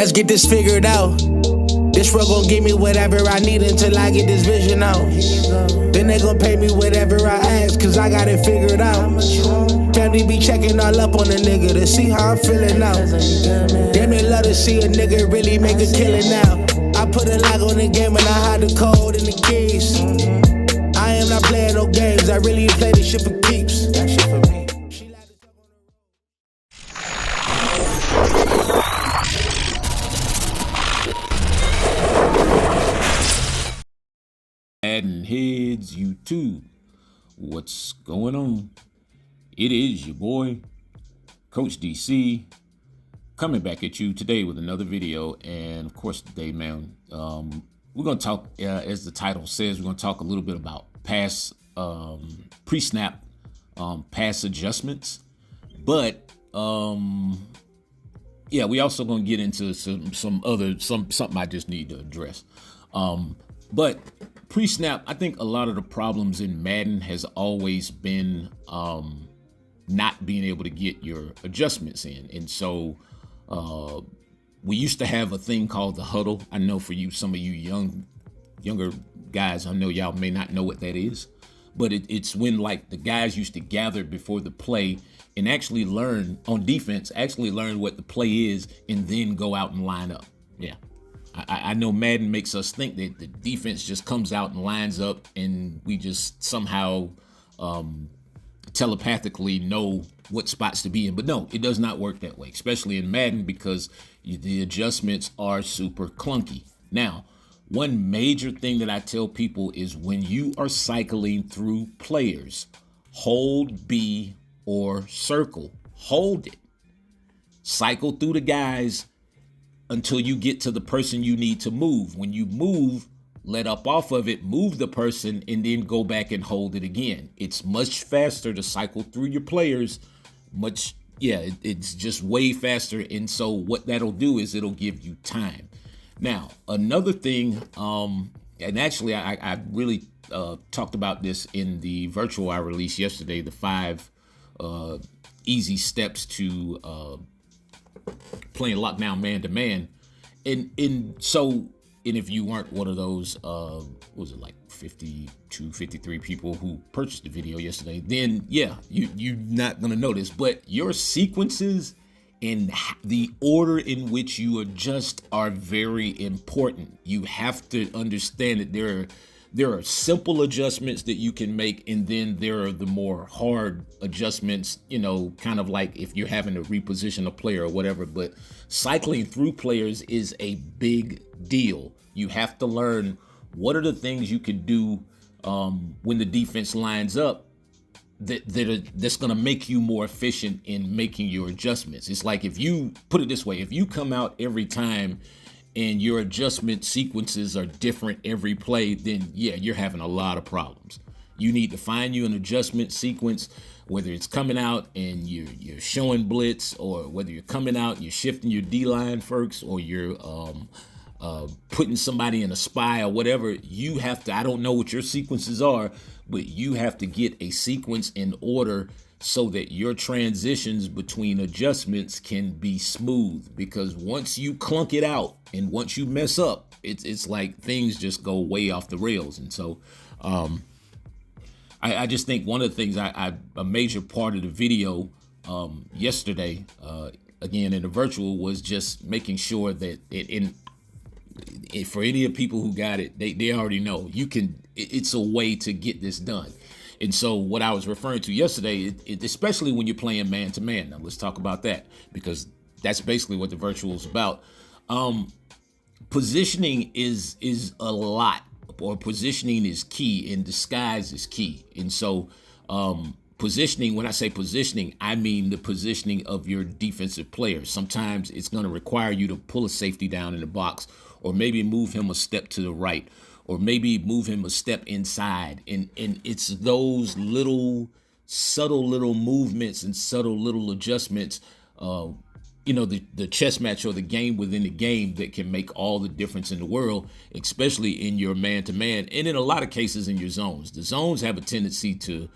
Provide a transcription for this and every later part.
Let's get this figured out. This world gon' give me whatever I need until I get this vision out. Then they gon' pay me whatever I ask, cause I got it figured out. Family be checking all up on a nigga to see how I'm feeling now. Damn, they love to see a nigga really make a killing now. I put a lock on the game and I hide the code and the keys. I am not playing no games, I really play this shit for keeps. That shit for me. MaddenHeadz YouTube, what's going on? It is your boy, Coach DC, coming back at you today with another video. And of course today, man, we're going to talk, as the title says, we're going to talk a little bit about pass, pre-snap, pass adjustments. But, yeah, we also going to get into something I just need to address. But pre-snap, I think a lot of the problems in Madden has always been not being able to get your adjustments in. And so we used to have a thing called the huddle. I know for you, some of you younger guys, I know y'all may not know what that is, but it's when like the guys used to gather before the play and actually learn on defense, actually learn what the play is and then go out and line up. Yeah. I know Madden makes us think that the defense just comes out and lines up and we just somehow telepathically know what spots to be in. But no, it does not work that way, especially in Madden, because the adjustments are super clunky. Now, one major thing that I tell people is when you are cycling through players, hold B or circle. Hold it. Cycle through the guys until you get to the person you need to move. When you move, let up off of it, move the person, and then go back and hold it again. It's much faster to cycle through your players. It's just way faster. And so what that'll do is it'll give you time. Now, another thing, and actually I really talked about this in the virtual I released yesterday, the 5 easy steps to playing lockdown man-to-man. And if you weren't one of those, was it like 52, 53 people who purchased the video yesterday, then yeah, you're not gonna notice, but your sequences and the order in which you adjust are very important. You have to understand that there are simple adjustments that you can make, and then there are the more hard adjustments, you know, kind of like if you're having to reposition a player or whatever. But cycling through players is a big deal. You have to learn what are the things you can do when the defense lines up that's going to make you more efficient in making your adjustments. It's like, if you put it this way, if you come out every time and your adjustment sequences are different every play, then yeah, you're having a lot of problems. You need to find you an adjustment sequence, whether it's coming out and you're showing blitz, or whether you're coming out and you're shifting your D-line first, or you're putting somebody in a spy or whatever. You have to, I don't know what your sequences are, but you have to get a sequence in order so that your transitions between adjustments can be smooth. Because once you clunk it out and once you mess up, it's like things just go way off the rails. And so I just think one of the things a major part of the video yesterday, again in the virtual, was just making sure that for any of the people who got it, they already know it's a way to get this done. And so what I was referring to yesterday, especially when you're playing man-to-man, now let's talk about that, because that's basically what the virtual is about. Positioning is a lot, or positioning is key, and disguise is key. And so positioning, when I say positioning, I mean the positioning of your defensive players. Sometimes it's going to require you to pull a safety down in the box, or maybe move him a step to the right, or maybe move him a step inside. And it's those subtle little movements and subtle little adjustments, the chess match or the game within the game, that can make all the difference in the world, especially in your man-to-man, and in a lot of cases in your zones. The zones have a tendency to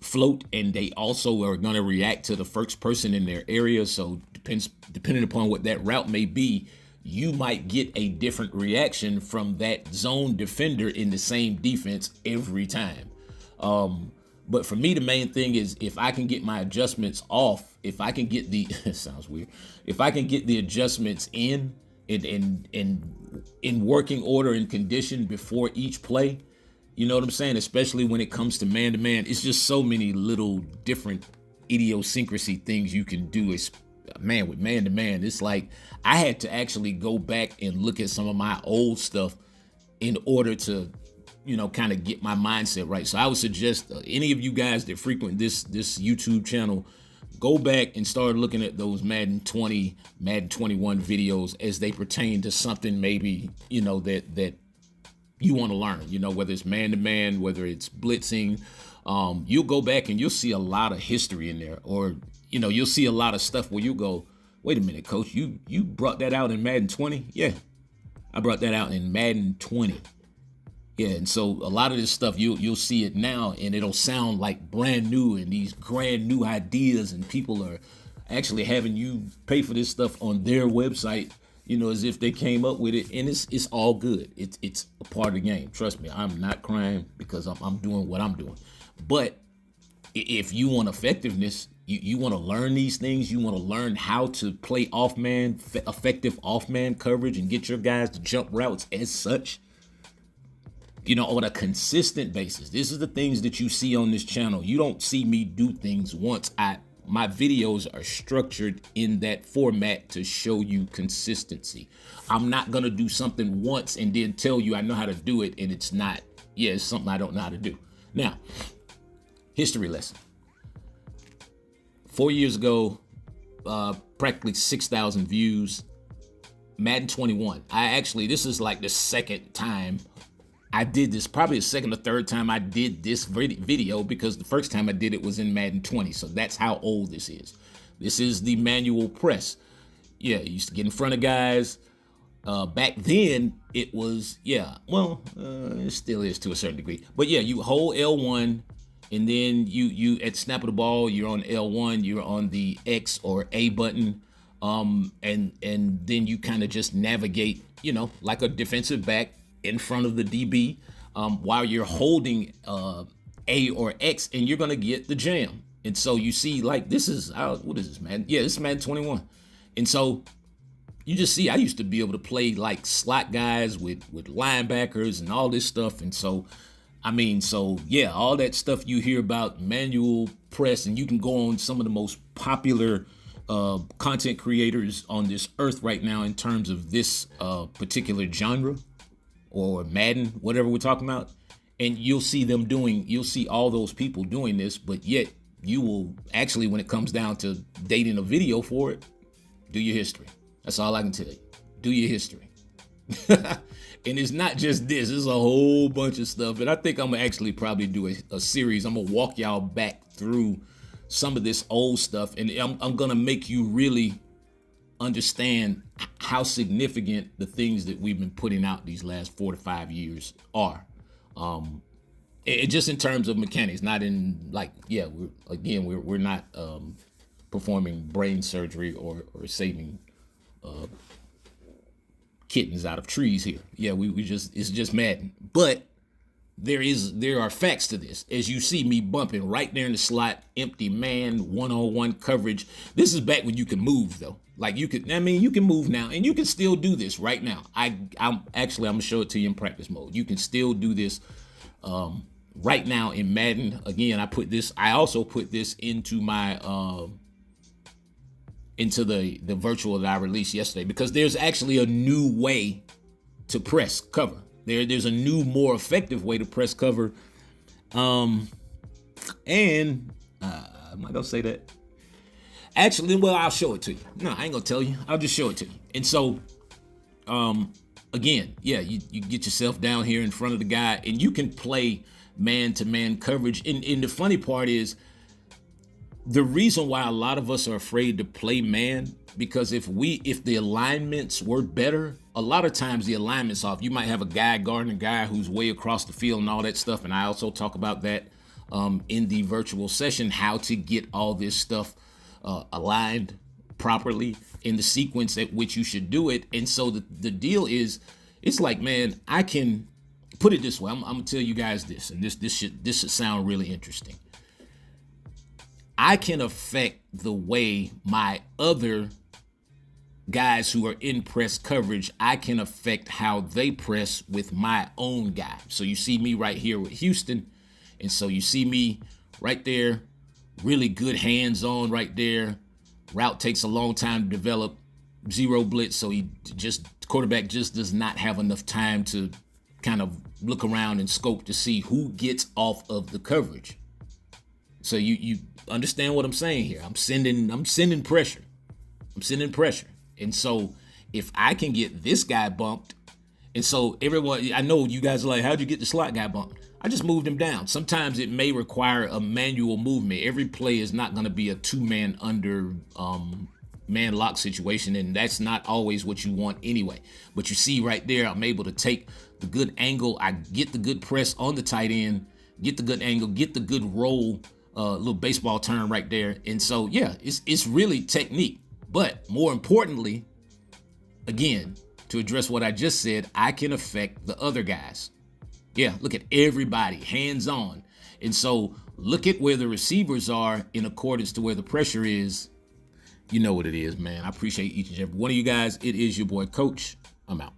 float, and they also are going to react to the first person in their area. So depending upon what that route may be, you might get a different reaction from that zone defender in the same defense every time. But for me, the main thing is if I can get my adjustments off, if I can get the it sounds weird, if I can get the adjustments in working order and condition before each play, you know what I'm saying? Especially when it comes to man-to-man, it's just so many little different idiosyncrasy things you can do. Man, with man-to-man, it's like I had to actually go back and look at some of my old stuff in order to, kind of get my mindset right. So I would suggest any of you guys that frequent this YouTube channel, go back and start looking at those Madden 20, Madden 21 videos as they pertain to something maybe, that you want to learn, whether it's man-to-man, whether it's blitzing. You'll go back and you'll see a lot of history in there, or, you'll see a lot of stuff where you go, wait a minute, coach, you brought that out in Madden 20? Yeah, I brought that out in Madden 20. Yeah, and so a lot of this stuff, you'll see it now, and it'll sound like brand new and these grand new ideas, and people are actually having you pay for this stuff on their website, as if they came up with it, and it's all good. It's a part of the game. Trust me, I'm not crying because I'm doing what I'm doing. But if you want effectiveness, you want to learn these things, you want to learn how to play effective off-man coverage and get your guys to jump routes as such, on a consistent basis. This is the things that you see on this channel. You don't see me do things once. My videos are structured in that format to show you consistency. I'm not going to do something once and then tell you I know how to do it, and it's something I don't know how to do. Now, history lesson. 4 years ago, practically 6,000 views, Madden 21. This is like the second time I did this, probably the second or third time I did this video, because the first time I did it was in Madden 20. So that's how old this is. This is the manual press. Yeah, you used to get in front of guys. Back then it was, it still is to a certain degree. But yeah, you hold L1 and then you at snap of the ball, you're on L1, you're on the X or A button. And then you kind of just navigate, like a defensive back in front of the DB, while you're holding A or X, and you're gonna get the jam. And so you see, like, this is what is this, man? Yeah, this is Madden 21. And so you just see, I used to be able to play like slot guys with linebackers and all this stuff. And so, all that stuff you hear about manual press, and you can go on some of the most popular content creators on this earth right now in terms of this particular genre, or Madden, whatever we're talking about, and you'll see all those people doing this, but yet you will actually, when it comes down to dating a video for it, do your history. That's all I can tell you. Do your history. And it's not just this, it's a whole bunch of stuff, and I think I'm gonna actually probably do a series. I'm gonna walk y'all back through some of this old stuff, and I'm gonna make you really understand how significant the things that we've been putting out these last 4 to 5 years are. It just in terms of mechanics, not in we're not performing brain surgery or saving kittens out of trees here. Yeah, it's just Madden. But there are facts to this. As you see me bumping right there in the slot, empty man, one-on-one coverage. This is back when you can move, though. Like you can move now, and you can still do this right now. I'm gonna show it to you in practice mode. You can still do this right now in Madden. Again, I also put this into my into the virtual that I released yesterday, because there's actually a new way to press cover. There's a new, more effective way to press cover. I'm not gonna say that. Actually, well, I'll show it to you. No, I ain't gonna tell you. I'll just show it to you. And so, again, yeah, you get yourself down here in front of the guy, and you can play man-to-man coverage. And the funny part is, the reason why a lot of us are afraid to play man, because if the alignments were better, a lot of times the alignment's off. You might have a guy guarding a guy who's way across the field and all that stuff. And I also talk about that in the virtual session, how to get all this stuff aligned properly in the sequence at which you should do it. And so the deal is, it's like, man, I can put it this way. I'm gonna tell you guys this, and this should sound really interesting. I can affect the way my other guys who are in press coverage, I can affect how they press with my own guy. So you see me right here with Houston, and so you see me right there, really good hands-on right there. Route takes a long time to develop, zero blitz, so quarterback just does not have enough time to kind of look around and scope to see who gets off of the coverage. So you understand what I'm saying here. I'm sending pressure. I'm sending pressure. And so if I can get this guy bumped, and so everyone, I know you guys are like, how'd you get the slot guy bumped? I just moved him down. Sometimes it may require a manual movement. Every play is not going to be a two-man under man lock situation, and that's not always what you want anyway. But you see right there, I'm able to take the good angle. I get the good press on the tight end, get the good angle, get the good roll, little baseball turn right there. And so, yeah, it's really technique. But more importantly, again, to address what I just said, I can affect the other guys. Yeah, look at everybody, hands-on. And so look at where the receivers are in accordance to where the pressure is. You know what it is, man. I appreciate each and every one of you guys. It is your boy, Coach. I'm out.